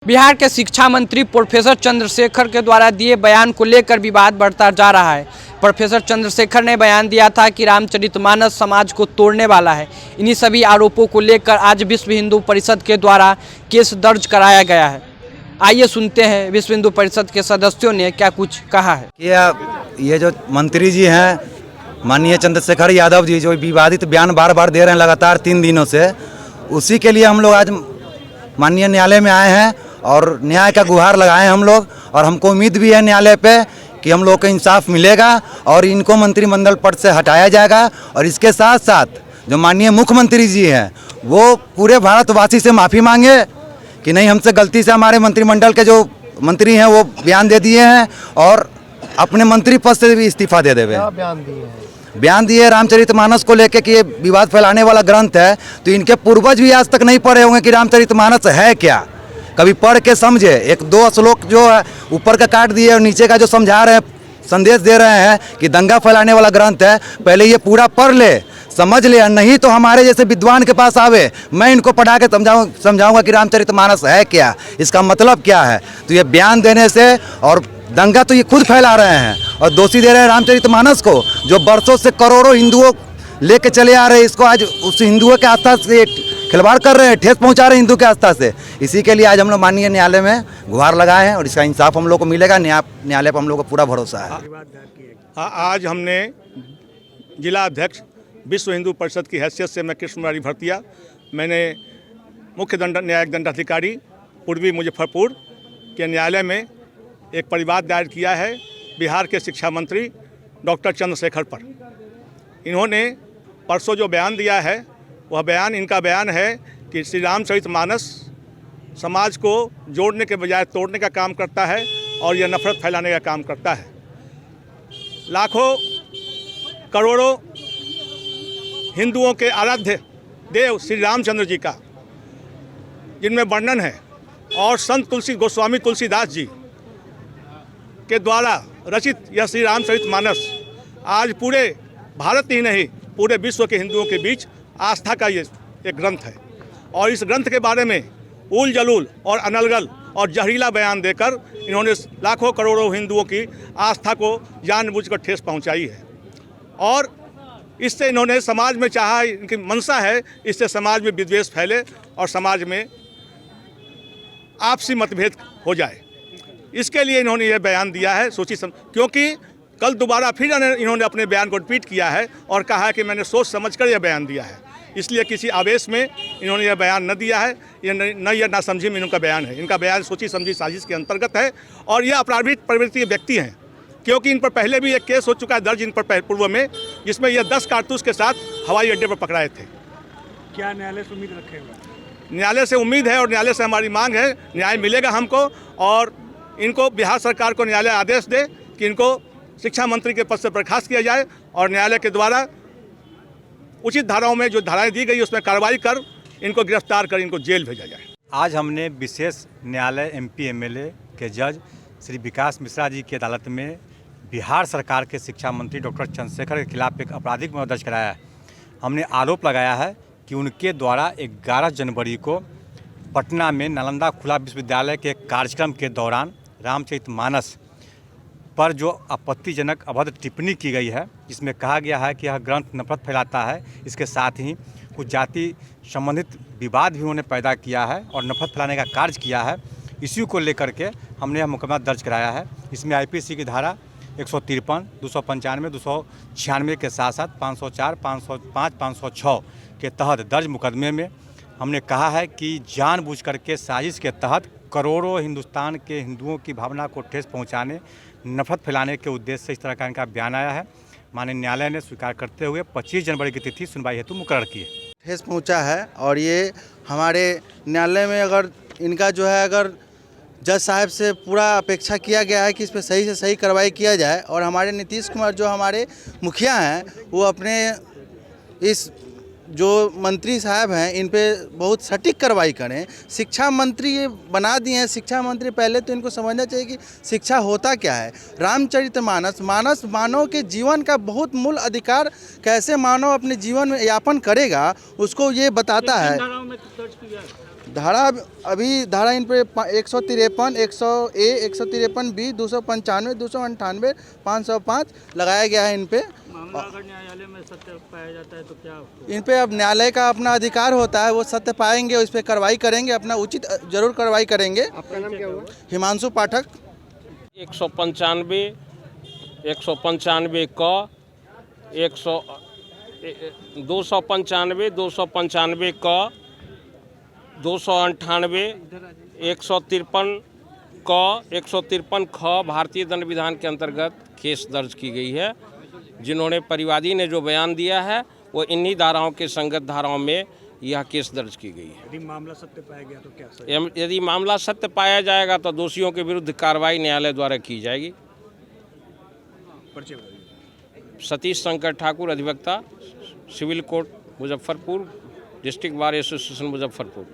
बिहार के शिक्षा मंत्री प्रोफेसर चंद्रशेखर के द्वारा दिए बयान को लेकर विवाद बढ़ता जा रहा है। प्रोफेसर चंद्रशेखर ने बयान दिया था कि रामचरितमानस समाज को तोड़ने वाला है। इन्हीं सभी आरोपों को लेकर आज विश्व हिंदू परिषद के द्वारा केस दर्ज कराया गया है। आइए सुनते हैं विश्व हिंदू परिषद के सदस्यों ने क्या कुछ कहा है। ये जो मंत्री जी हैं माननीय चंद्रशेखर यादव जी, जो विवादित बयान बार बार दे रहे हैं लगातार 3 दिनों से, उसी के लिए हम लोग आज माननीय न्यायालय में आए हैं और न्याय का गुहार लगाए हैं हम लोग। और हमको उम्मीद भी है न्यायालय पे कि हम लोग को इंसाफ मिलेगा और इनको मंत्रिमंडल पद से हटाया जाएगा। और इसके साथ साथ जो माननीय मुख्यमंत्री जी हैं वो पूरे भारतवासी से माफ़ी मांगे कि नहीं, हमसे गलती से हमारे मंत्रिमंडल के जो मंत्री हैं वो बयान दे दिए हैं और अपने मंत्री पद से भी इस्तीफा दे देवे। बयान दिए रामचरितमानस को लेके कि ये विवाद फैलाने वाला ग्रंथ है, तो इनके पूर्वज भी आज तक नहीं पढ़े होंगे कि रामचरितमानस है क्या। कभी पढ़ के समझे। 1-2 श्लोक जो है ऊपर का काट दिए और नीचे का जो समझा रहे हैं, संदेश दे रहे हैं कि दंगा फैलाने वाला ग्रंथ है। पहले ये पूरा पढ़ ले, समझ ले, नहीं तो हमारे जैसे विद्वान के पास आवे, मैं इनको पढ़ा के समझाऊंगा कि रामचरितमानस है क्या, इसका मतलब क्या है। तो ये बयान देने से और दंगा तो ये खुद फैला रहे हैं और दोषी दे रहे हैं रामचरितमानस को, जो बरसों से करोड़ों हिंदुओं लेके चले आ रहे हैं। इसको आज उस हिंदुओं के आस्था से खिलवाड़ कर रहे हैं, ठेस पहुंचा रहे हैं हिंदू के आस्था से। इसी के लिए आज हम लोग माननीय न्यायालय में गुहार लगाए हैं और इसका इंसाफ हम लोग को मिलेगा। न्यायालय पर हम लोग को पूरा भरोसा है। आज हमने जिला अध्यक्ष विश्व हिंदू परिषद की हैसियत से मैं कृष्ण मुरारी भरतिया, मैंने मुख्य न्यायिक दंडाधिकारी पूर्वी मुजफ्फरपुर के न्यायालय में एक परिवाद दायर किया है बिहार के शिक्षा मंत्री डॉक्टर चंद्रशेखर पर। इन्होंने परसों जो बयान दिया है वह बयान, इनका बयान है कि श्री रामचरितमानस समाज को जोड़ने के बजाय तोड़ने का काम करता है और यह नफरत फैलाने का काम करता है। लाखों करोड़ों हिंदुओं के आराध्य देव श्री रामचंद्र जी का जिनमें वर्णन है और संत गोस्वामी तुलसीदास जी के द्वारा रचित यह श्री रामचरितमानस आज पूरे भारत ही नहीं पूरे विश्व के हिंदुओं के बीच आस्था का ये एक ग्रंथ है। और इस ग्रंथ के बारे में उल जलूल और अनलगल और जहरीला बयान देकर इन्होंने लाखों करोड़ों हिंदुओं की आस्था को जानबूझकर ठेस पहुंचाई है। और इससे इन्होंने समाज में चाहा, इनकी मंशा है इससे समाज में विद्वेष फैले और समाज में आपसी मतभेद हो जाए। इसके लिए इन्होंने ये बयान दिया है क्योंकि कल दोबारा फिर इन्होंने अपने बयान को रिपीट किया है और कहा है कि मैंने सोच समझकर यह बयान दिया है। इसलिए किसी आवेश में इन्होंने यह बयान न दिया है। यह नासमझी में इनका बयान है। इनका बयान सोची समझी साजिश के अंतर्गत है और यह अपराधिक प्रवृत्ति के व्यक्ति हैं, क्योंकि इन पर पहले भी एक केस हो चुका है दर्ज इन पर पूर्व में, जिसमें यह 10 कारतूस के साथ हवाई अड्डे पर पकड़ाए थे। क्या न्यायालय से उम्मीद रखेगा? न्यायालय से उम्मीद है और न्यायालय से हमारी मांग है, न्याय मिलेगा हमको। और इनको बिहार सरकार को न्यायालय आदेश दे कि इनको शिक्षा मंत्री के पद से बर्खास्त किया जाए और न्यायालय के द्वारा उचित धाराओं में जो धाराएं दी गई उसमें कार्रवाई कर इनको गिरफ्तार कर इनको जेल भेजा जाए। आज हमने विशेष न्यायालय MP MLA के जज श्री विकास मिश्रा जी की अदालत में बिहार सरकार के शिक्षा मंत्री डॉक्टर चंद्रशेखर के खिलाफ एक आपराधिक मामला दर्ज कराया है। हमने आरोप लगाया है कि उनके द्वारा 11 जनवरी को पटना में नालंदा खुला विश्वविद्यालय के कार्यक्रम के दौरान रामचरितमानस पर जो आपत्तिजनक अभद्र टिप्पणी की गई है, जिसमें कहा गया है कि यह ग्रंथ नफरत फैलाता है। इसके साथ ही कुछ जाति संबंधित विवाद भी उन्होंने पैदा किया है और नफरत फैलाने का कार्य किया है। इसी को लेकर के हमने यह मुकदमा दर्ज कराया है। इसमें IPC की धारा 153, 295, 296 के साथ साथ 504, 505, 506 के तहत दर्ज मुकदमे में हमने कहा है कि जानबूझ करके साजिश के तहत करोड़ों हिंदुस्तान के हिंदुओं की भावना को ठेस पहुंचाने, नफरत फैलाने के उद्देश्य से इस तरह का इनका बयान आया है। माननीय न्यायालय ने स्वीकार करते हुए 25 जनवरी की तिथि सुनवाई हेतु मुकर्रर की है। ठेस पहुंचा है और ये हमारे न्यायालय में अगर इनका जो है अगर जज साहब से पूरा अपेक्षा किया गया है कि इस पर सही से सही कार्रवाई किया जाए और हमारे नीतीश कुमार जो हमारे मुखिया हैं वो अपने इस जो मंत्री साहब हैं इन पे बहुत सटीक कार्रवाई करें। शिक्षा मंत्री ये बना दिए हैं शिक्षा मंत्री, पहले तो इनको समझना चाहिए कि शिक्षा होता क्या है। रामचरितमानस मानव के जीवन का बहुत मूल अधिकार, कैसे मानव अपने जीवन में यापन करेगा उसको ये बताता है। धारा अभी धारा इन पे 153, 100A, 153B, 295, 298, 505 लगाया गया है इन पे। मामला अगर न्यायालय में सत्य पाया जाता है तो क्या इन पे अब न्यायालय का अपना अधिकार होता है, वो सत्य पाएंगे, उस पर कार्रवाई करेंगे, अपना उचित जरूर कार्रवाई करेंगे। आपका नाम क्या हुआ? हिमांशु पाठक। 195, 195 क 295, 295 क 298, 153 क 153 ख भारतीय दंड विधान के अंतर्गत केस दर्ज की गई है। जिन्होंने परिवादी ने जो बयान दिया है वो इन्हीं धाराओं के संगत धाराओं में यह केस दर्ज की गई है। यदि मामला सत्य पाया गया तो क्या यदि मामला सत्य पाया जाएगा तो दोषियों के विरुद्ध कार्रवाई न्यायालय द्वारा की जाएगी। परिचय? सतीश शंकर ठाकुर, अधिवक्ता, civil court Muzaffarpur, district bar association Muzaffarpur.